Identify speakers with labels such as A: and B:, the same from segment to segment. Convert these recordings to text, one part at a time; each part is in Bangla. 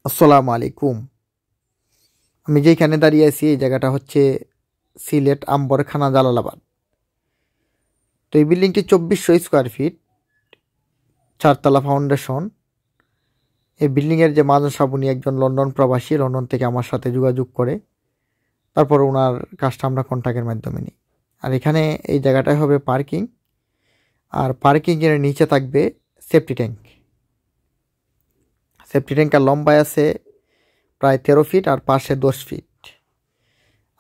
A: আসসালামু আলাইকুম। আমি যেখানে দাঁড়িয়ে আছি এই জায়গাটা হচ্ছে সিলেট আম্বরখানা জালালাবাদ। তো এই বিল্ডিংটি 2400 স্কোয়ার ফিট, 4 তলা ফাউন্ডেশন। এই বিল্ডিংয়ের যে মাজন সাহেব উনি একজন লন্ডন প্রবাসী, লন্ডন থেকে আমার সাথে যোগাযোগ করে তারপর ওনার কাজটা আমরা কন্ট্যাক্টের মাধ্যমে নিই। আর এখানে এই জায়গাটায় হবে পার্কিং, আর পার্কিংয়ের নিচে থাকবে সেফটি ট্যাঙ্ক। সেফটি ট্যাঙ্কের লম্বায় আছে প্রায় 13 ফিট আর পাশে 10 ফিট।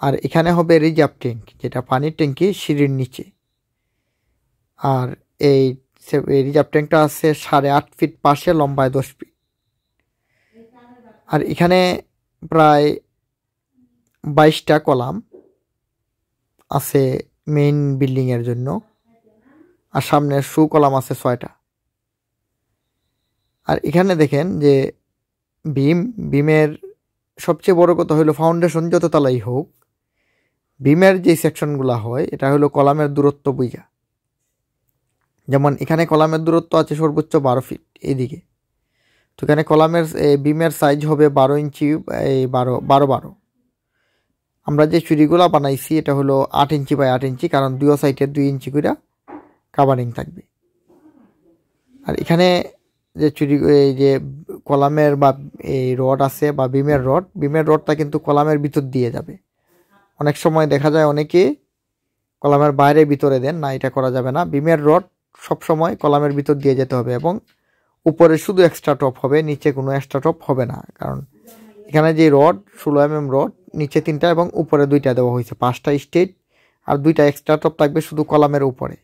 A: আর এখানে হবে রিজার্ভ ট্যাঙ্ক, যেটা পানির ট্যাঙ্কি সিঁড়ির নিচে। আর এই রিজার্ভ ট্যাঙ্কটা আছে 8.5 ফিট পাশে, লম্বায় 10 ফিট। আর এখানে প্রায় 22টা কলাম আছে মেইন বিল্ডিংয়ের জন্য, আর সামনে শু কলাম আছে 6টা। আর এখানে দেখেন যে বিমের সবচেয়ে বড় কথা হলো ফাউন্ডেশন যত তলাই হোক, বিমের যে সেকশনগুলো হয় এটা হলো কলামের দূরত্ব বুঝা। যেমন এখানে কলামের দূরত্ব আছে সর্বোচ্চ 12 ফিট এইদিকে। তো এখানে কলামের বিমের সাইজ হবে 12 ইঞ্চি, এই 12 আমরা যে চুরিগুলো বানাইছি এটা হলো 8 ইঞ্চি বাই 8 ইঞ্চি, কারণ দুই সাইডে 2 ইঞ্চি করে কাভারিং থাকবে। আর এখানে যে এই যে কলামের বা এই রড আছে বা বিমের রডটা কিন্তু কলামের ভিতর দিয়ে যাবে। অনেক সময় দেখা যায় অনেকে কলামের বাইরে ভিতরে দেন, না, এটা করা যাবে না। বিমের রড সবসময় কলামের ভিতর দিয়ে যেতে হবে, এবং উপরে শুধু এক্সট্রা টপ হবে, নিচে কোনো এক্সট্রা টপ হবে না। কারণ এখানে যে রড 16 mm রড, নিচে 3টা এবং উপরে 2টা দেওয়া হয়েছে, 5টা স্টেট আর 2টা এক্সট্রা টপ থাকবে শুধু কলামের উপরে।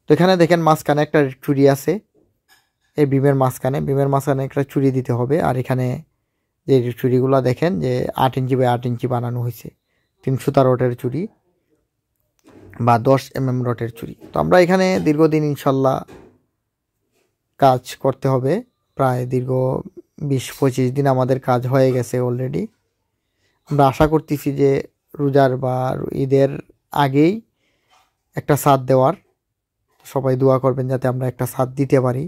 A: তো এখানে দেখেন মাঝখানে একটা চুরি আছে, এই বিমের মাঝখানে একটা চুরি দিতে হবে। আর এখানে যে চুরিগুলো দেখেন যে 8 ইঞ্চি বাই 8 ইঞ্চি বানানো হয়েছে, 3 সুতা রডের চুরি বা 10 mm রডের চুরি। তো আমরা এখানে দীর্ঘদিন ইনশাল্লাহ কাজ করতে হবে, প্রায় দীর্ঘ 20-25 দিন আমাদের কাজ হয়ে গেছে অলরেডি। আমরা আশা করতেছি যে রোজার বা ঈদের আগেই একটা ছাদ দেওয়ার। সবাই দোয়া করবেন যাতে আমরা একটা ছাদ দিতে পারি।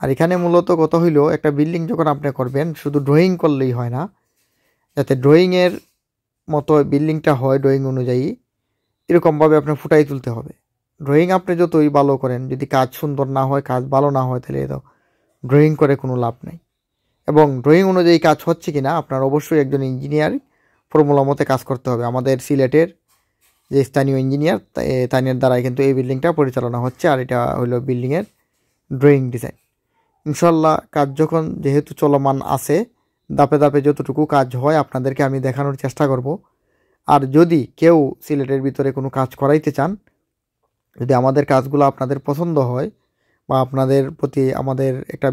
A: আর এখানে মূলত কথা হইল, একটা বিল্ডিং যখন আপনি করবেন শুধু ড্রয়িং করলেই হয় না, যাতে ড্রয়িংয়ের মতো বিল্ডিংটা হয় ড্রয়িং অনুযায়ী, এরকমভাবে আপনি ফুটাই তুলতে হবে। ড্রয়িং আপনি যতই ভালো করেন, যদি কাজ সুন্দর না হয়, কাজ ভালো না হয়, তাহলে তো ড্রয়িং করে কোনো লাভ নেই। এবং ড্রয়িং অনুযায়ী কাজ হচ্ছে কি না আপনার অবশ্যই একজন ইঞ্জিনিয়ার ফর্মুলা মতে কাজ করতে হবে। আমাদের সিলেটের যে স্থানীয় ইঞ্জিনিয়ার, তাদের দ্বারাই কিন্তু এই বিল্ডিংটা পরিচালনা হচ্ছে। আর এটা হলো বিল্ডিংয়ের ড্রয়িং ডিজাইন। ইনশাল্লাহ কাজ যখন যেহেতু চলমান আছে, ধাপে ধাপে যতটুকু কাজ হয় আপনাদেরকে আমি দেখানোর চেষ্টা করব। আর যদি কেউ সিলেটের ভিতরে কোনো কাজ করাইতে চান, যদি আমাদের কাজগুলো আপনাদের পছন্দ হয় বা আপনাদের প্রতি আমাদের একটা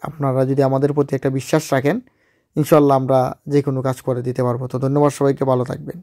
A: আপনারা যদি আমাদের প্রতি একটা বিশ্বাস রাখেন, ইনশাল্লাহ আমরা যে কোনো কাজ করে দিতে পারবো। তো ধন্যবাদ, সবাইকে ভালো থাকবেন।